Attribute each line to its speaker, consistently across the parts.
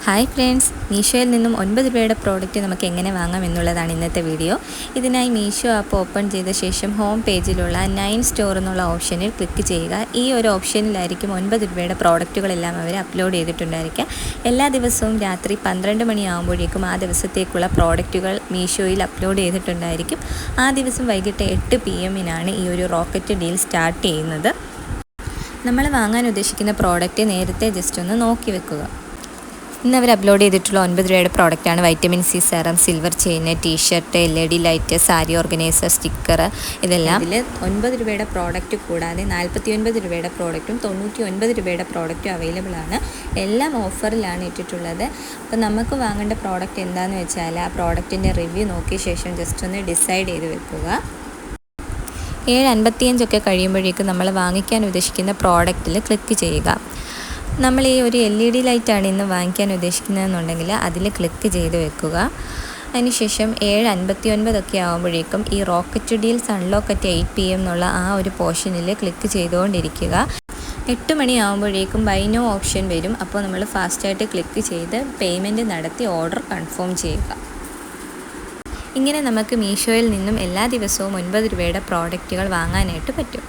Speaker 1: Hi friends, മീഷോയിൽ നിന്നും 9 രൂപയുടെ product നമുക്ക് എങ്ങനെ വാങ്ങാം എന്നുള്ളതാണ് ഇന്നത്തെ വീഡിയോ. ഇതിനായി മീഷോ ആപ്പ് ഓപ്പൺ ചെയ്ത ശേഷം ഹോം പേജിലുള്ള 9 സ്റ്റോർ എന്നുള്ള ഓപ്ഷനിൽ ക്ലിക്ക് ചെയ്യുക. ഈ ഒരു ഓപ്ഷനിലായിരിക്കും 9 രൂപയുടെ പ്രോഡക്റ്റുകളെല്ലാം അവർ അപ്ലോഡ് ചെയ്തിട്ടുണ്ടായിരിക്കുക. എല്ലാ ദിവസവും രാത്രി 12 മണിയാകുമ്പോഴേക്കും ആ ദിവസത്തേക്കുള്ള പ്രോഡക്റ്റുകൾ മീഷോയിൽ അപ്ലോഡ് ചെയ്തിട്ടുണ്ടായിരിക്കും. ആ ദിവസം വൈകിട്ട് 8 PM ഈ ഒരു റോക്കറ്റ് ഡീൽ സ്റ്റാർട്ട് ചെയ്യുന്നത്. നമ്മൾ വാങ്ങാൻ ഉദ്ദേശിക്കുന്ന പ്രോഡക്റ്റ് നേരത്തെ ജസ്റ്റ് ഒന്ന് നോക്കി വെക്കുക. ഇന്ന് അവർ അപ്ലോഡ് ചെയ്തിട്ടുള്ള 9 രൂപയുടെ പ്രോഡക്റ്റാണ് vitamin C serum, silver chain, T shirt, LED light, sari organiser, sticker. ഇതെല്ലാം ഇതിൽ 9 രൂപയുടെ പ്രോഡക്റ്റ് കൂടാതെ 49 രൂപയുടെ പ്രോഡക്റ്റും 99 രൂപയുടെ പ്രോഡക്റ്റും അവൈലബിൾ ആണ്. എല്ലാം ഓഫറിലാണ് ഇട്ടിട്ടുള്ളത്. അപ്പോൾ നമുക്ക് വാങ്ങേണ്ട പ്രോഡക്റ്റ് എന്താണെന്ന് വെച്ചാൽ ആ പ്രോഡക്റ്റിൻ്റെ റിവ്യൂ നോക്കിയ ശേഷം ജസ്റ്റ് ഒന്ന് ഡിസൈഡ് ചെയ്ത് വെക്കുക. 7:55 കഴിയുമ്പോഴേക്കും നമ്മൾ വാങ്ങിക്കാൻ ഉദ്ദേശിക്കുന്ന പ്രോഡക്റ്റിൽ ക്ലിക്ക് ചെയ്യുക. നമ്മൾ ഈ ഒരു LED ലൈറ്റാണ് ഇന്ന് വാങ്ങിക്കാൻ ഉദ്ദേശിക്കുന്നതെന്നുണ്ടെങ്കിൽ അതിൽ ക്ലിക്ക് ചെയ്ത് വെക്കുക. അതിനുശേഷം 7:59 ആകുമ്പോഴേക്കും ഈ rocket deals unlock at 8 PM എന്നുള്ള ആ ഒരു പോർഷനിൽ ക്ലിക്ക് ചെയ്തുകൊണ്ടിരിക്കുക. 8 മണിയാകുമ്പോഴേക്കും ബൈ നോ ഓപ്ഷൻ വരും. അപ്പോൾ നമ്മൾ ഫാസ്റ്റായിട്ട് ക്ലിക്ക് ചെയ്ത് പേയ്മെൻറ്റ് നടത്തി ഓർഡർ കൺഫേം ചെയ്യുക. ഇങ്ങനെ നമുക്ക് മീഷോയിൽ നിന്നും എല്ലാ ദിവസവും 9 രൂപയുടെ പ്രോഡക്റ്റുകൾ വാങ്ങാനായിട്ട് പറ്റും.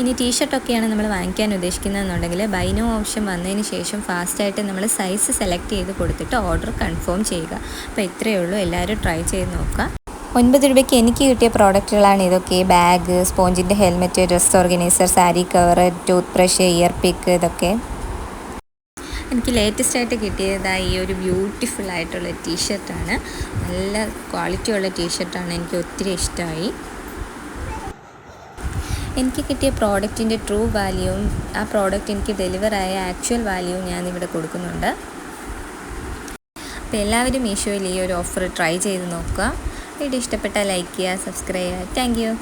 Speaker 1: ഇനി ടീഷർട്ടൊക്കെയാണ് നമ്മൾ വാങ്ങിക്കാൻ ഉദ്ദേശിക്കുന്നതെന്നുണ്ടെങ്കിൽ ബൈ നോ ഓപ്ഷൻ വന്നതിന് ശേഷം ഫാസ്റ്റായിട്ട് നമ്മൾ സൈസ് സെലക്ട് ചെയ്ത് കൊടുത്തിട്ട് ഓർഡർ കൺഫേം ചെയ്യുക. അപ്പോൾ ഇത്രയേ ഉള്ളൂ, എല്ലാവരും ട്രൈ ചെയ്ത് നോക്കുക. 9 രൂപയ്ക്ക് എനിക്ക് കിട്ടിയ പ്രോഡക്റ്റുകളാണ് ഇതൊക്കെ. ബാഗ്, സ്പോഞ്ചിൻ്റെ helmet, dress organiser, sari cover, tooth brush, ear pick, ഇതൊക്കെ. എനിക്ക് ലേറ്റസ്റ്റ് ആയിട്ട് കിട്ടിയതായി ഈ ഒരു ബ്യൂട്ടിഫുൾ ആയിട്ടുള്ള ടീഷർട്ടാണ്. നല്ല ക്വാളിറ്റിയുള്ള ടീഷർട്ടാണ്, എനിക്ക് ഒത്തിരി ഇഷ്ടമായി. എനിക്ക് കിട്ടിയ പ്രോഡക്റ്റിൻ്റെ ട്രൂ വാല്യൂവും ആ പ്രോഡക്റ്റ് എനിക്ക് ഡെലിവറായ ആക്ച്വൽ വാല്യൂവും ഞാനിവിടെ കൊടുക്കുന്നുണ്ട്. അപ്പോൾ എല്ലാവരും മീഷോയിൽ ഈ ഒരു ഓഫർ ട്രൈ ചെയ്ത് നോക്കുക. വീഡിയോ ഇഷ്ടപ്പെട്ടാൽ ലൈക്ക് ചെയ്യുക, സബ്സ്ക്രൈബ് ചെയ്യുക. Thank you.